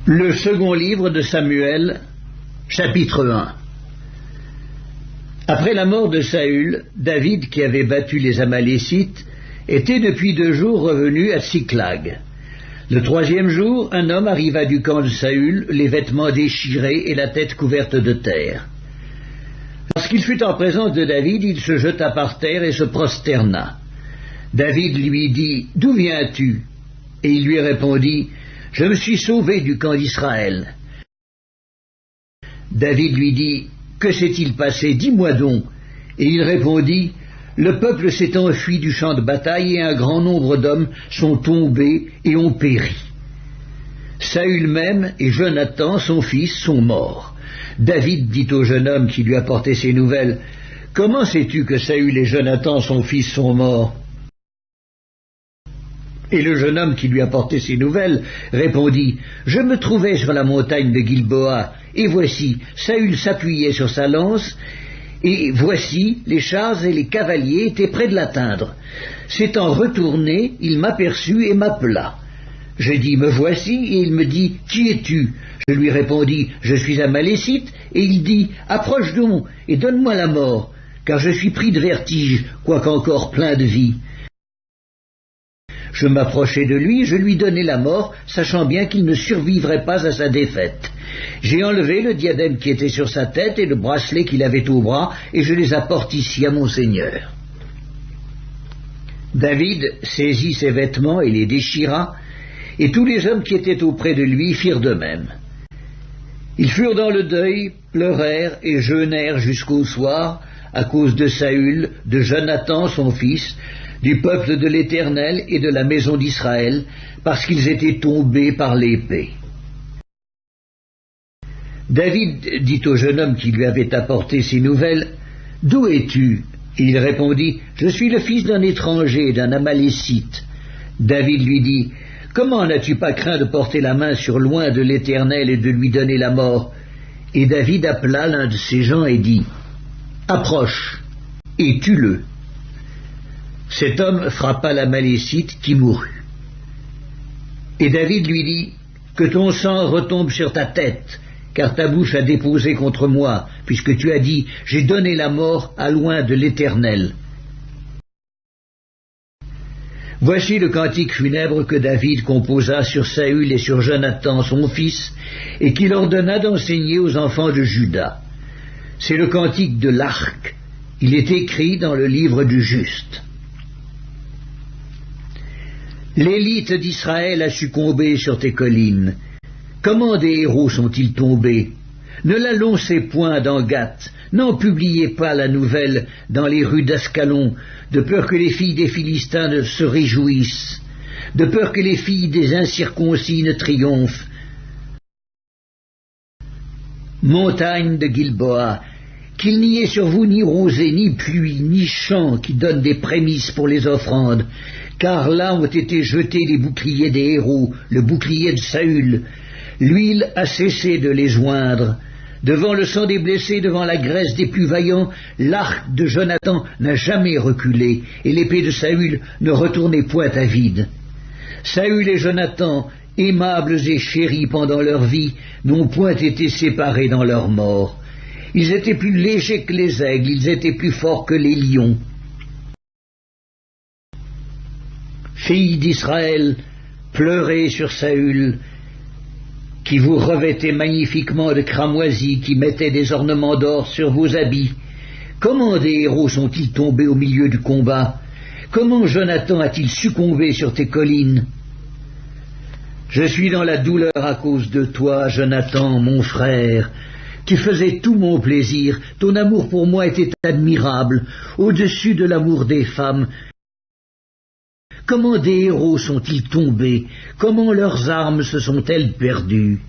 Le second livre de Samuel, chapitre 1. Après la mort de Saül, David, qui avait battu les Amalécites, était depuis 2 jours revenu à Tsiklag. Le 3e jour, un homme arriva du camp de Saül, les vêtements déchirés et la tête couverte de terre. Lorsqu'il fut en présence de David, il se jeta par terre et se prosterna. David lui dit « D'où viens-tu » Et il lui répondit « Je me suis sauvé du camp d'Israël. » David lui dit « Que s'est-il passé? Dis-moi donc. » Et il répondit « Le peuple s'est enfui du champ de bataille et un grand nombre d'hommes sont tombés et ont péri. Saül même et Jonathan, son fils, sont morts. » David dit au jeune homme qui lui apportait ces nouvelles « Comment sais-tu que Saül et Jonathan, son fils, sont morts ?» Et le jeune homme qui lui apportait ces nouvelles répondit « Je me trouvais sur la montagne de Gilboa, et voici, Saül s'appuyait sur sa lance, et voici, les chars et les cavaliers étaient près de l'atteindre. S'étant retourné, il m'aperçut et m'appela. Je dis « Me voici » et il me dit « Qui es-tu » Je lui répondis « Je suis Amalécite » et il dit « Approche donc et donne-moi la mort, car je suis pris de vertige, quoiqu'encore plein de vie. » Je m'approchai de lui, je lui donnai la mort, sachant bien qu'il ne survivrait pas à sa défaite. J'ai enlevé le diadème qui était sur sa tête et le bracelet qu'il avait au bras, et je les apporte ici à mon Seigneur. David saisit ses vêtements et les déchira, et tous les hommes qui étaient auprès de lui firent de même. Ils furent dans le deuil, pleurèrent et jeûnèrent jusqu'au soir, à cause de Saül, de Jonathan son fils, du peuple de l'Éternel et de la maison d'Israël, parce qu'ils étaient tombés par l'épée. David dit au jeune homme qui lui avait apporté ces nouvelles, « D'où es-tu » Et il répondit, « Je suis le fils d'un étranger, d'un Amalécite. » David lui dit, « Comment n'as-tu pas craint de porter la main sur loin de l'Éternel et de lui donner la mort ?» Et David appela l'un de ses gens et dit, « Approche, et tue-le. » Cet homme frappa l'Amalécite qui mourut. Et David lui dit, « Que ton sang retombe sur ta tête, car ta bouche a déposé contre moi, puisque tu as dit, j'ai donné la mort à loin de l'Éternel. » Voici le cantique funèbre que David composa sur Saül et sur Jonathan son fils, et qu'il ordonna d'enseigner aux enfants de Juda. C'est le cantique de l'arc. Il est écrit dans le livre du juste. L'élite d'Israël a succombé sur tes collines. Comment des héros sont-ils tombés? Ne l'annoncez point dans Gath, n'en publiez pas la nouvelle dans les rues d'Ascalon, de peur que les filles des Philistins ne se réjouissent, de peur que les filles des incirconcis ne triomphent. Montagne de Gilboa, qu'il n'y ait sur vous ni rosée, ni pluie, ni champ qui donnent des prémices pour les offrandes, car là ont été jetés les boucliers des héros, le bouclier de Saül. L'huile a cessé de les joindre. Devant le sang des blessés, devant la graisse des plus vaillants, l'arc de Jonathan n'a jamais reculé, et l'épée de Saül ne retournait point à vide. Saül et Jonathan, aimables et chéris pendant leur vie, n'ont point été séparés dans leur mort. Ils étaient plus légers que les aigles, ils étaient plus forts que les lions. Filles d'Israël, pleurez sur Saül, qui vous revêtait magnifiquement de cramoisi, qui mettait des ornements d'or sur vos habits. Comment des héros sont-ils tombés au milieu du combat? Comment Jonathan a-t-il succombé sur tes collines? Je suis dans la douleur à cause de toi, Jonathan, mon frère. Tu faisais tout mon plaisir, ton amour pour moi était admirable, au-dessus de l'amour des femmes. Comment des héros sont-ils tombés? Comment leurs armes se sont-elles perdues?